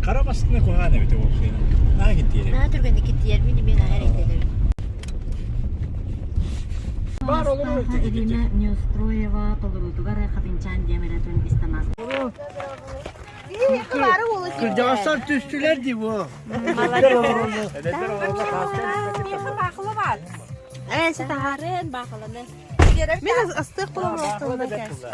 Karabastığına kohane bite bu şeyine. Ne gitti yere? Ne türkünde gitti yer mini her ekledim. Var olur mu? Ирина Неустроева Толорутугар Хатинчан Демиретун истамаз. Kırcağızlar tüstülerdi bu. Evet, setaharin bakalım. Biraz ıslık kullanmak gelsin.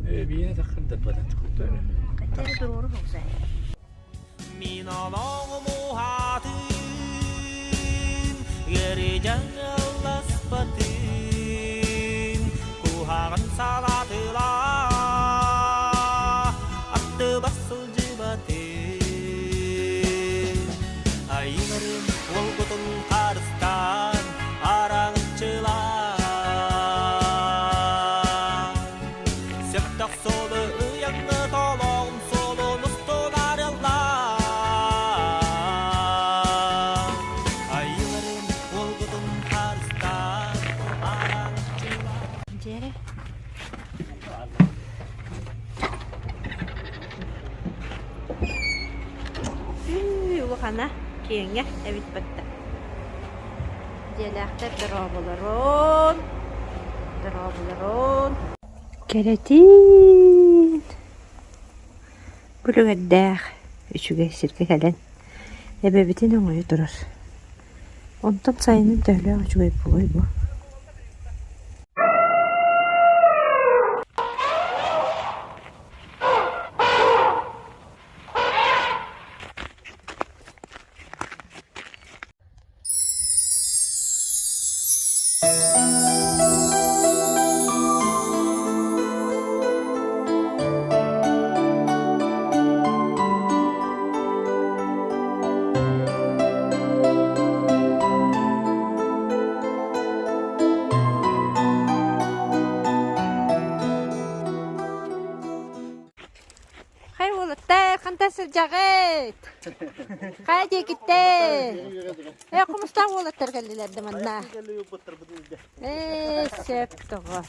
Bir yine takıldı bana çıktı öyle. Kaçları doğru olsa. Kana kiyenge evit batta. Diğerler drabularon. Keratin. Bulu gaddah. Üçüge sirke gelen. Ebe bitin oğuyu durur. Ondan sayının döhle üçüge buluy bu. Jacket. Kaya jekite. Ya kumusta wala terkaliler de manna. Septo var.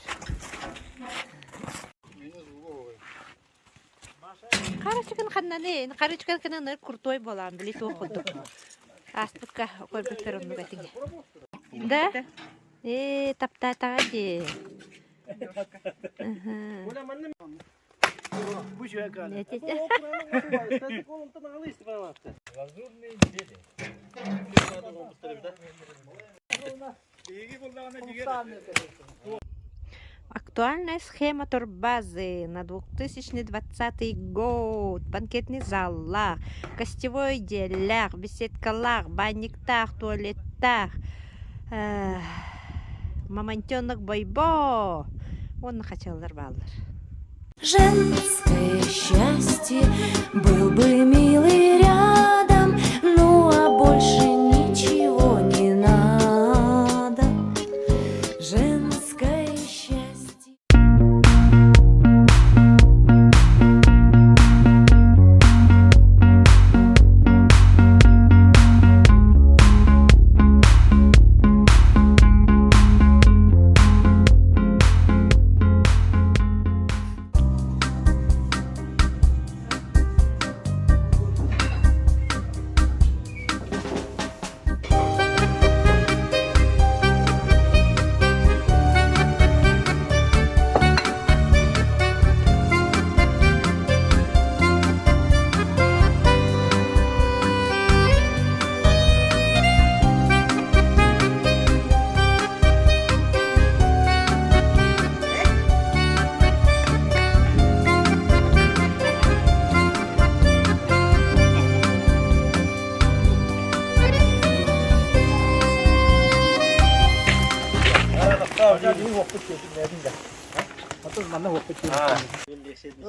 Karışıkın kanane, karışıkın kanane kurtoy bolan bili toxudu. Astıkka koy beteronu gatin. Da? Tapta taji. Bu şey kadar. Ne dedi? Актуальная схема турбазы на 2020 год. Банкетный заллар, гостевой отделях, беседкалар, банниктар, туалеттар, мамонтенок бойбо. Он хотелдар баллар. Женское счастье был бы милый рядом, ну а больше ничего не надо. Женское счастье.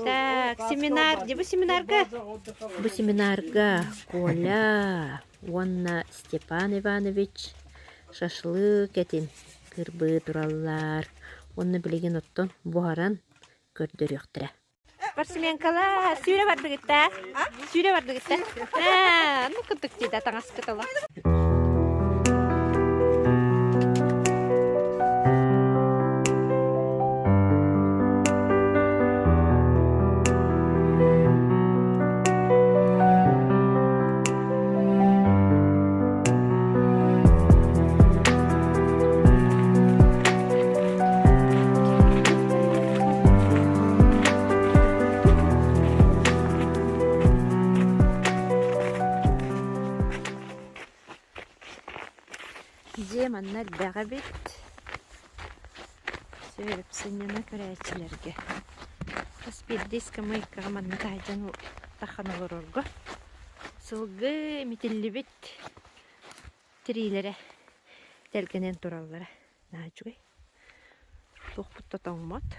Так, семинар. Где вы семинарка? Вы семинарка. Коля, Онна Степан Иванович, шашлык этин, кырбы тураллар. Онны билеген оттон бухаран көрдөр өктүрө. Спортсменкалар, сүйре барды гитта. Сүйре барды гитта. Ну кыттык дейді, таңас кытала. Маннар бәға бет сөйліп сынена көрәтшілерге қас бердескі майқаға манна тайжан таққан олар орғы сылғы метелі бет тірейлері тәлкенен тұралары нәжуғай тоқпытта таңмат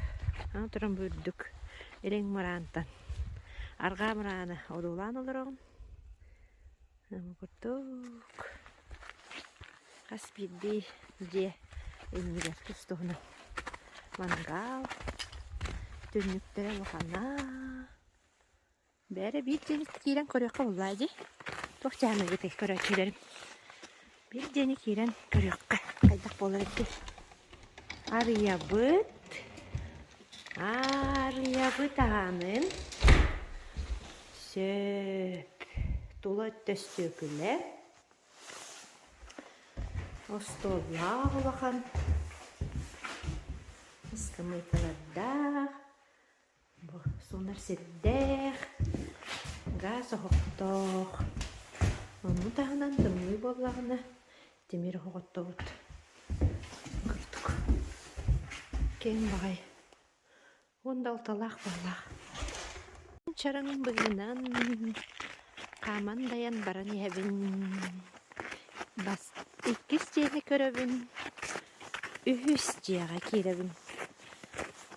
тұран бөрдік елең мұраантан арға мұраны одулан олар оғын күрттік Қас бірді де өңгілер тұстығына мангал, түнніктері мұқана. Бәрі бір дені кейлен көріққа болады. Тоқ жаны кетек көріқкелерім. Бір дені кейлен көріққа қайдақ болар екен. Арыябыт ағанын сөп тұлы төсті өкілі. Остолла олахан, скамайкалардах, сонар седдех, газ оғыттық. Оны тағынан дымлы болағына демер оғыттығыт. Күптік. Кен бағай. Ондал талақ болақ. Чарың бұғынан қаман даян баран ебін. Бас иккис жені көрөбүн, үхіс жеға керебін.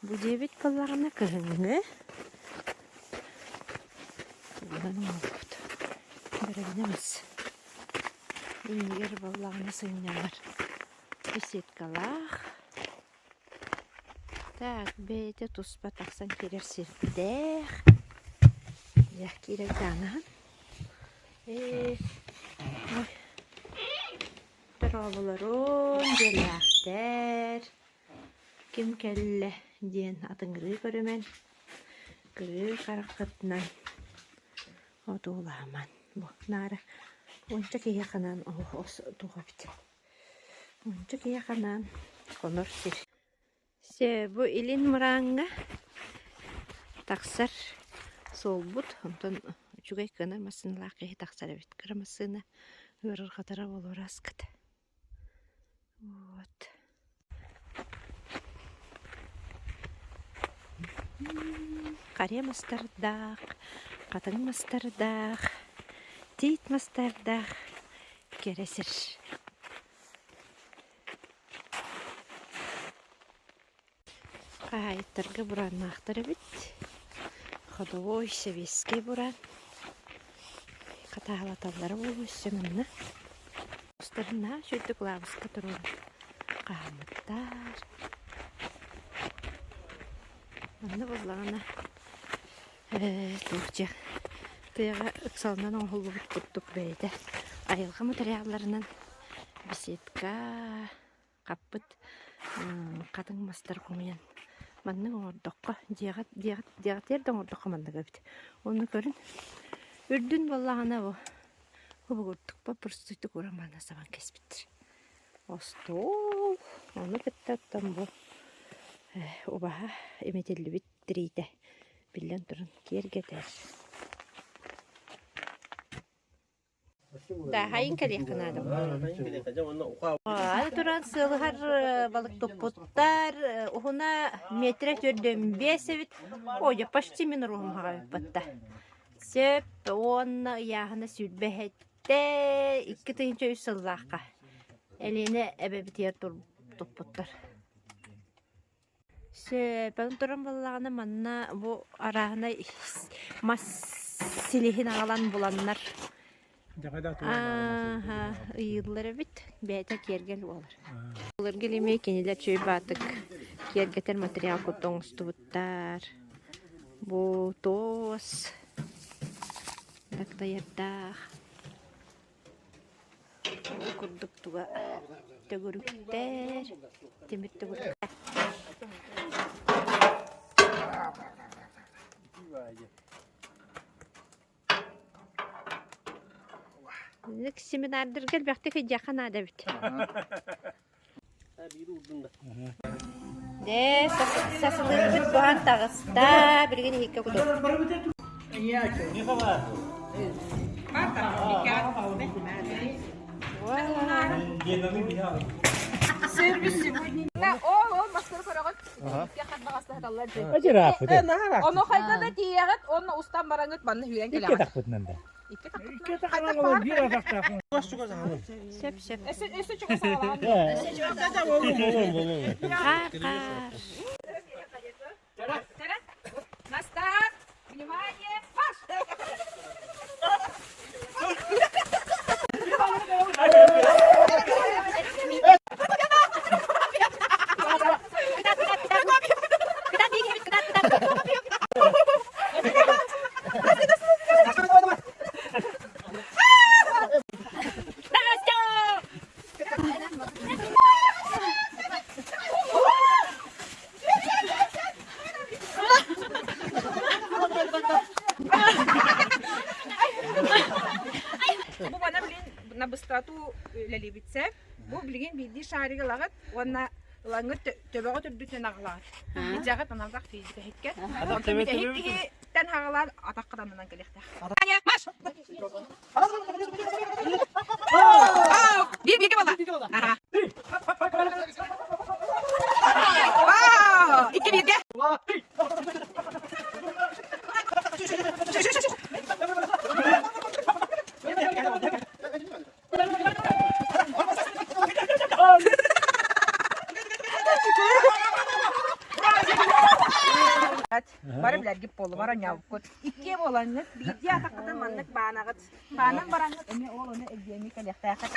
Бұл жебет қалағына кығыңы. Бұдан олғыд. Көрөбінеміз. Үнгер болағына сыңнялар. Үсет қалақ. Так, бейті тұспа тақсан керер серпідеқ. Яқ керек данан. Ой. Оларын желәқтер кем кәлі ден атыңғыры көрімен күрі қарақытынан отуыламан бұқнары онча кейе қанан туға бітім онча кейе қанан қоныр сер бұ илін мұраңға тақсар сол бұд онтан жүгай көнір масынлақ кейі тақсар бет кірмасына өрір қатара болыр асқыды. Вот. Қаре мастардақ, қатың мастардақ, тейт мастардақ, кересір. Қайттарға бұран ақтыры біт. Қадуой сәвеске бұран. Қатағалаталары болу өсімінні. Остарына шөйті клавысқа тұрын қамыттар. Анны болағына тұқча. Тұяға ұқсалынан оңғыл бұғыт құттық бәйді. Айылға материаларынан беседка, қаппыт, қатың мастар құмыян. Манның оңырдыққа, диғат ердің оңырдыққа мандыға біт. Оны көрін. Үрдін болағына бұл. Бұғырдық ба бұрстыйды көрамана сабан кеспеттір. Остол, оны кіттаттан бұл. Обаға еметелі біттірейді. Білен тұрын кергетер. Да, хайын кәлек қынадым. Тұран сылғар балық топпыттар, оғына метре төрден бесевит, ойы пашти мен рухым хаға өппатта. Сөп, оны яғына сүрбәхетті, 2 тыйынча 3 сыллаққа. Әлені әбәбітер топпыттар. Сөп, ән тұран балағына манна бұл арағына мас силихин ағалан боланнар. Иыллары бит, бәйті кергел олар. Олар келемей кенелер чөй батық. Кергетер материал көттің ұсты бұттар. Bu toz. Daktayattaq. Kurduk tuğa. Tögürükter. Temir tögürük. Nek seminardır gel baktık jahan ada bit. De sasılır doğan tağısta bilgin hikka kudu. Onu hayda diyegat, onu ustam barangıt bana hüren İki gelen. takpıt nende. İki takılan olur, bir atak takın. Şep şep. Esi çok sağlam. Kar. Настав, внимание, марш! Bu bana bilin na bıstatu lalibitse. Bu bilin bildi şariga lagat, ona langıt töbeğe tördüten ağlar. Bicagat anavdak fizika hikke. Ondan bir de hikke ten ağlar atak kadamından gelekte. Hadi marş! Bir valla. Aha. İki bir ge. Bara biler gip bolu bara nyavkut. İki bolanlık bir diye takıdan manlık bağnağıt. Bağnan baranlık emi oğlunu egemi kalekte yakat.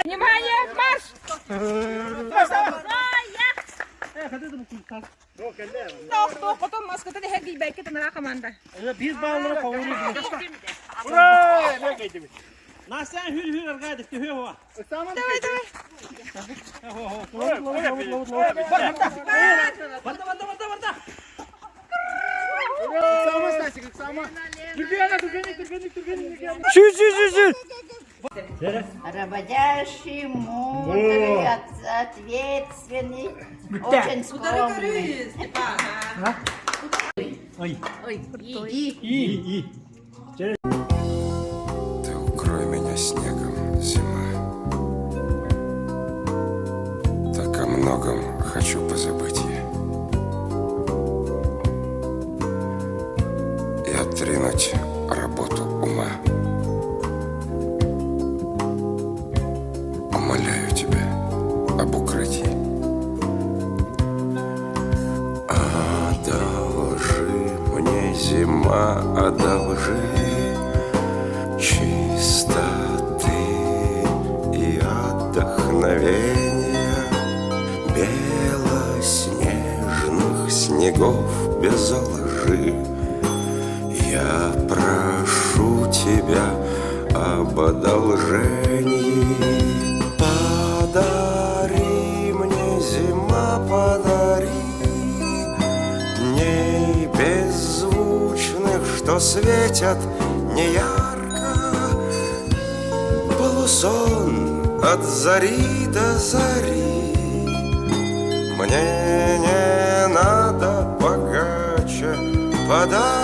Внимание, марш! Doch, потом маската de her belki tanıra kamanda. Biz bağları kavuruyoruz. Uray! Ne gaydi? Nasıl hür arkadaş ki hür hava. Tamam. Работящий, мудрый, ответственный, очень скромный. Иди. Ты укрой меня снегом, зима. Так о многом хочу позабыть я. И отринуть работу ума. Умоляю тебя об укрытии. Одолжи мне, зима, одолжи чистоты и отдохновения, белоснежных снегов без лжи. Я прошу тебя об одолжении. Подари мне, зима, подари дней беззвучных, что светят неярко. Полусон от зари до зари, Мне не надо богаче подарков.